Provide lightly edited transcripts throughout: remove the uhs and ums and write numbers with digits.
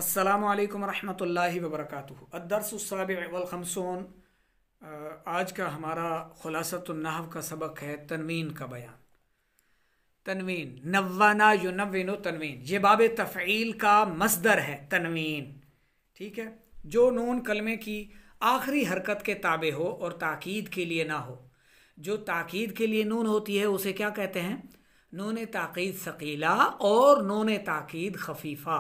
अस्सलामु अलैकुम रहमतुल्लाहि व बरकातुहू। अद्दर्सुस्साबिअ वल खमसून। आज का हमारा खुलासतुन नहव का सबक है तनवीन का बयान। तनवीन नव्वाना युनव्विनु तनवीन, ये बाब तफ़ईल का मस्दर है तनवीन। ठीक है, जो नून कलमे की आखिरी हरकत के ताबे हो और ताकीद के लिए ना हो। जो ताकीद के लिए नून होती है उसे क्या कहते हैं? नून ताकीद सकीला और नून ताकीद खफीफा,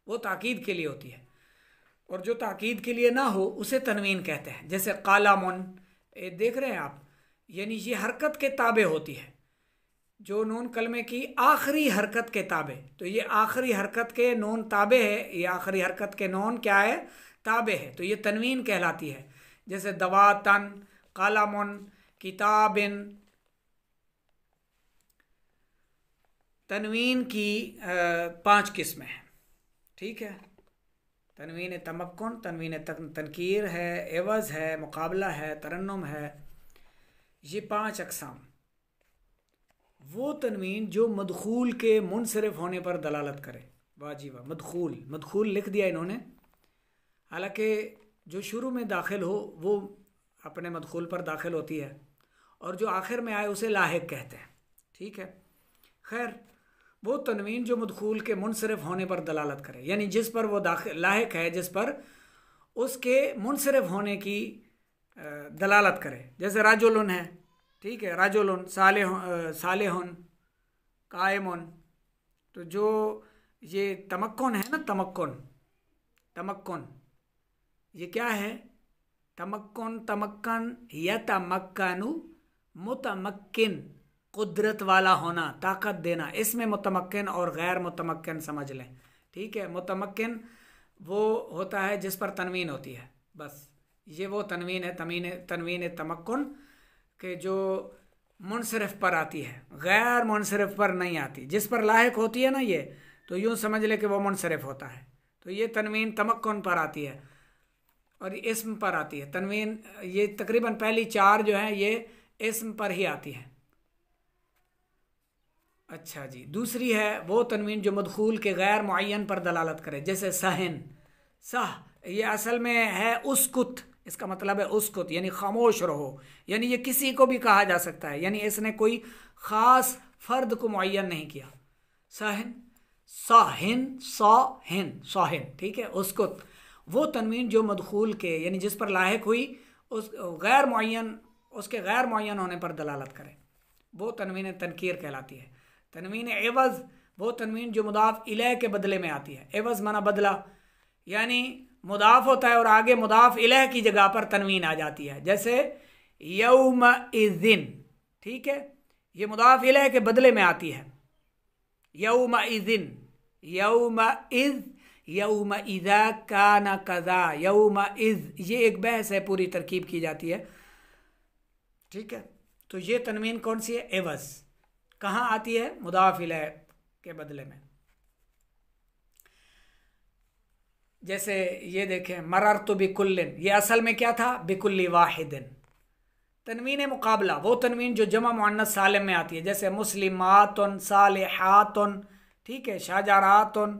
वो ताकीद के लिए होती है। और जो ताकीद के लिए ना हो उसे तनवीन कहते हैं। जैसे कालामुन, देख रहे हैं आप, यानी ये हरकत के ताबे होती है। जो नून कलमे की आखिरी हरकत के ताबे, तो ये आखिरी हरकत के नून ताबे है, ये आखिरी हरकत के नून क्या है? ताबे है, तो ये तनवीन कहलाती है। जैसे दवातन, कालामुन, किताबिन। तनवीन की 5 किस्में हैं। ठीक है, तनवीन तमक्कुन, तनवीन तनकीर है, एवज़ है, मुकाबला है, तरन्नुम है। ये 5 अक़साम। वो तनवीन जो मदखूल के मुनसरिफ होने पर दलालत करे। वाजिबा मदखूल, मदखूल लिख दिया इन्होंने, हालांकि जो शुरू में दाखिल हो वो अपने मदखूल पर दाखिल होती है, और जो आखिर में आए उसे लाहिक कहते हैं। ठीक है, खैर, वो तनवीन जो मदखूल के मुनसरिफ होने पर दलालत करे, यानी जिस पर वो दाखिल लाहिक है, जिस पर उसके मुनसरिफ होने की दलालत करे। जैसे राजुलन है, ठीक है, राजुलन, सालेहुन, कायमुन। तो जो ये तमक्कुन है ना, तमक्कुन, तमक्कुन, ये क्या है? तमक्कुन, तमक्कन या तमक्कनु, मुतमक्किन, कुदरत वाला होना, ताकत देना। इसमें मुतमक्किन और गैर मुतमक्किन समझ लें। ठीक है, मुतमक्किन वो होता है जिस पर तनवीन होती है, बस ये वो तनवीन है, तनवीन तमक्कुन के जो मुनसरिफ पर आती है, गैर मुनसरिफ पर नहीं आती। जिस पर लाहिक होती है ना ये, तो यूँ समझ ले कि वो मुनसरिफ होता है। तो ये तनवीन तमक्कुन पर आती है और इस्म पर आती है। तनवीन ये तकरीबन पहली 4 जो हैं ये इस्म पर ही आती हैं। अच्छा जी, दूसरी है वो तनवीन जो मदखूल के गैर मुअय्यन पर दलालत करे। जैसे सहन, सह, ये असल में है उसकुत, इसका मतलब है उसकुत, यानी खामोश रहो। यानी ये किसी को भी कहा जा सकता है, यानी इसने कोई ख़ास फ़र्द को मुअय्यन नहीं किया। सहन, साहिन, साहिन, साहिन। ठीक है, उसकुत वो तनवीन जो मदखूल के, यानी जिस पर लाहिक हुई, उस गैर मुअय्यन, उसके गैर मुअय्यन होने पर दलालत करे, वो तनवीन तनकीर कहलाती है। तनवीन एवज़ वो तनवीन जो मुदाफ इलैह के बदले में आती है। एवज़ माना बदला, यानी मुदाफ होता है और आगे मुदाफ इलैह की जगह पर तनवीन आ जाती है। जैसे यौमइज़िन, ठीक है, ये मुदाफ इलैह के बदले में आती है। यौमइज़िन, यौमइज़, यौमइज़ा काना कज़ा, यौमइज़, ये एक बहस है, पूरी तरकीब की जाती है। ठीक है, तो ये तनवीन कौन सी है? एवज़। कहाँ आती है? मुदाफ इलैह के बदले में। जैसे ये देखें, मररतु बिकुल्लिन, ये असल में क्या था? बिकुल्ली वाहिदिन। तनवीन मुकाबला वो तनवीन जो जमा मुअन्नस सालिम में आती है। जैसे मुस्लिमातुन, सालिहातुन, ठीक है, शाजरातुन,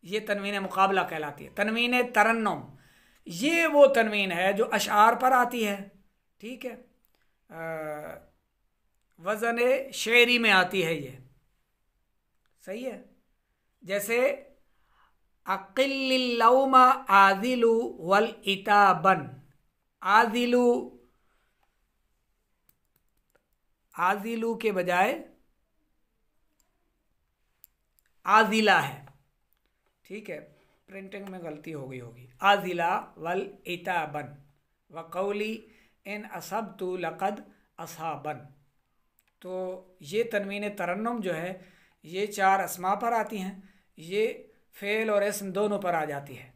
ये तनवीन मुकाबला कहलाती है। तनवीन तरन्नुम, ये वो तनवीन है जो अशआर पर आती है। ठीक है, वज़न शेरी में आती है, ये सही है। जैसे अक़िल्लिल लौमा आज़िलु वल इताबन, आज़िलु, आज़िलु के बजाय आज़िला है। ठीक है, प्रिंटिंग में गलती हो गई होगी। आज़िला वल इताबन व क़ौली इन असबतु लक़द असाबन। तो ये तनवीन तरन्नुम जो है ये 4 अस्मा पर आती हैं, ये फ़ेल और इस्म दोनों पर आ जाती है।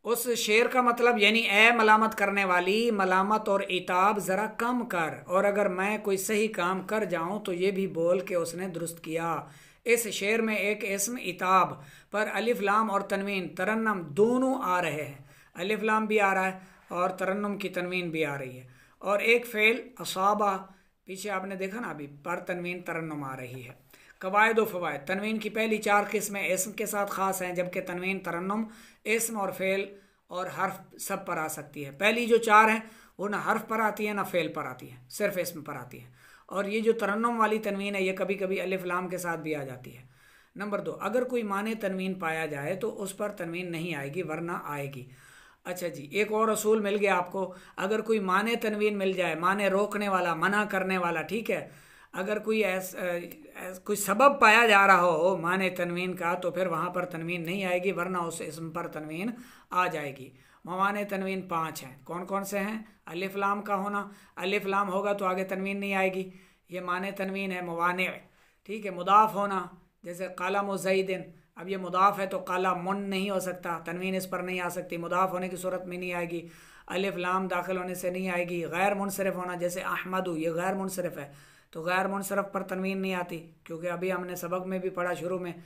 उस शेर का मतलब, यानी ए मलामत करने वाली, मलामत और इताब ज़रा कम कर, और अगर मैं कोई सही काम कर जाऊं तो ये भी बोल के उसने दुरुस्त किया। इस शेर में एक इस्म इताब पर अलिफ लाम और तनवीन तरन्नुम दोनों आ रहे हैं। अलिफ लाम भी आ रहा है और तरन्नुम की तनवीन भी आ रही है। और एक फ़ेल असाबा, पीछे आपने देखा ना अभी, पर तनवीन तरन्नुम आ रही है। कवायद व फ़वायद। तनवीन की पहली 4 किस्में इस्म के साथ ख़ास हैं, जबकि तनवीन तरन्नुम इस्म और फ़ेल और हर्फ सब पर आ सकती है। पहली जो 4 हैं वो ना हर्फ पर आती है ना फ़ेल पर आती है, सिर्फ इस्म पर आती है। और ये जो तरन्नुम वाली तनवीन है ये कभी कभी अलिफ लाम के साथ भी आ जाती है। नंबर 2, अगर कोई माने तनवीन पाया जाए तो उस पर तनवीन नहीं आएगी वरना आएगी। अच्छा जी, एक और असूल मिल गया आपको। अगर कोई माने तनवीन मिल जाए, माने रोकने वाला, मना करने वाला, ठीक है, अगर कोई कोई सबब पाया जा रहा हो माने तनवीन का तो फिर वहाँ पर तनवीन नहीं आएगी वरना उस इसम पर तनवीन आ जाएगी। मवाने तनवीन 5 हैं। कौन कौन से हैं? अलिफ लाम का होना, अलिफ लाम होगा तो आगे तनवीन नहीं आएगी, ये माने तनवीन है मवाने। ठीक है, मुदाफ होना, जैसे कालम ज़ैदिन, अब ये मुदाफ है तो काला मुन नहीं हो सकता, तनवीन इस पर नहीं आ सकती, मुदाफ होने की सूरत में नहीं आएगी। अलिफ लाम दाखिल होने से नहीं आएगी। गैर मुनसरिफ होना, जैसे अहमदु, ये गैर मुनसरिफ है तो गैर मुनसरफ पर तनवीन नहीं आती, क्योंकि अभी हमने सबक में भी पढ़ा, शुरू में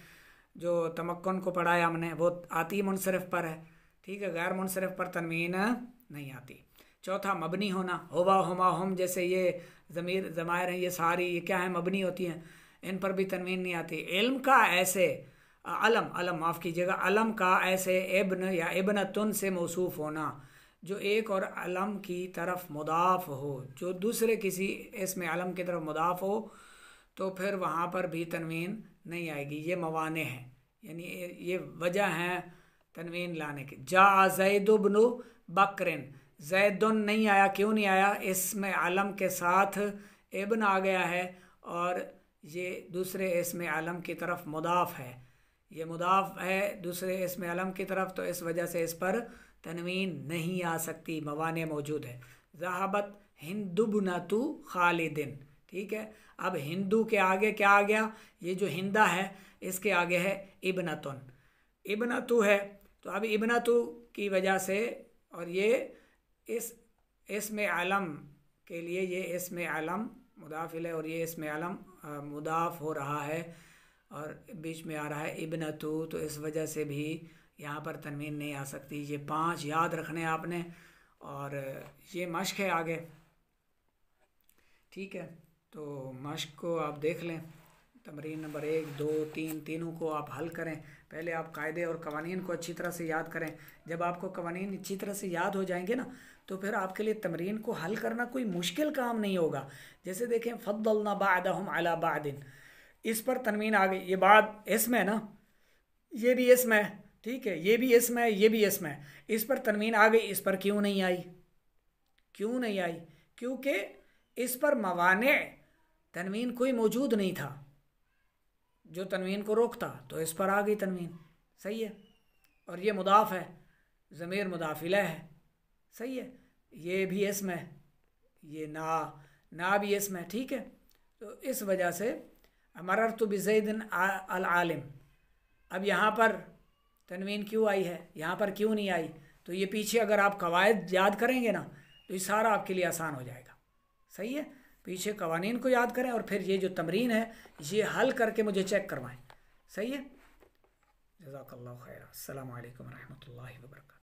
जो तमक्कुन को पढ़ाया हमने, वो आती मुनसरफ पर है। ठीक है, गैर मुनसरफ पर तनवीन नहीं आती। चौथा, मबनी होना, होवा हुमा हम, जैसे ये ज़मीर ज़मायर हैं, ये सारी ये क्या है, मबनी होती हैं, इन पर भी तनवीन नहीं आती। इल्म का ऐसे अलम माफ़ कीजिएगा, अलम का ऐसे इब्न या इब्नतुन से मौसूफ होना जो एक और अलम की तरफ मुदाफ हो, जो दूसरे किसी इसमें अलम की तरफ मुदाफ हो तो फिर वहाँ पर भी तनवीन नहीं आएगी। ये मवाने हैं, यानी ये वजह हैं तनवीन लाने की। जा ज़ैदुब्नु बकरिन, ज़ैदुन नहीं आया, क्यों नहीं आया? इसमें अलम के साथ इब्न आ गया है और ये दूसरे इसमें अलम की तरफ मुदाफ है, ये मुदाफ है दूसरे इसमें अलम की तरफ, तो इस वजह से इस पर तनवीन नहीं आ सकती, मवाने मौजूद है। ज़हाबत हिंदुबनतु खालिदिन, ठीक है। अब हिंदू के आगे क्या आ गया? ये जो हिंदा है इसके आगे है इब्नतुन, इब्नतु है, तो अब इब्नतु की वजह से, और ये इस इसमें आलम के लिए ये इसमें आलम मुदाफिल है और ये इसमें आलम मुदाफ हो रहा है और बीच में आ रहा है इब्नतु, तो इस वजह से भी यहाँ पर तनवीन नहीं आ सकती। ये 5 याद रखने आपने, और ये मश्क है आगे, ठीक है। तो मश्क को आप देख लें, तमरीन नंबर 1, 2, 3 तीनों को आप हल करें। पहले आप कायदे और कवानीन को अच्छी तरह से याद करें। जब आपको कवानीन अच्छी तरह से याद हो जाएंगे ना, तो फिर आपके लिए तमरीन को हल करना कोई मुश्किल काम नहीं होगा। जैसे देखें, फद्दलना बादहुम अला बादिन, इस पर तनवीन आ गई, ये बाद इसमें है ना, ये भी इसमें है, ठीक है, ये भी इसमें है, ये भी इसमें है, इस पर तनवीन आ गई, इस पर क्यों नहीं आई? क्यों नहीं आई? क्योंकि इस पर मवाने तनवीन कोई मौजूद नहीं था जो तनवीन को रोकता, तो इस पर आ गई तनवीन, सही है। और ये मुदाफ है, ज़मीर मुदाफिला है, सही है, ये भी इसमें है, ये ना भी इसमें, ठीक है। तो इस वजह से मररतु बिज़ैदिन अल आलिम, अब यहाँ पर तनवीन क्यों आई है, यहाँ पर क्यों नहीं आई? तो ये पीछे अगर आप कवायद याद करेंगे ना तो ये सारा आपके लिए आसान हो जाएगा, सही है। पीछे कवानीन को याद करें और फिर ये जो तमरीन है ये हल करके मुझे चेक करवाएं, सही है। जज़ाकल्लाहु खैर। अस्सलामु अलैकुम रहमतुल्लाहि व बरकातहू।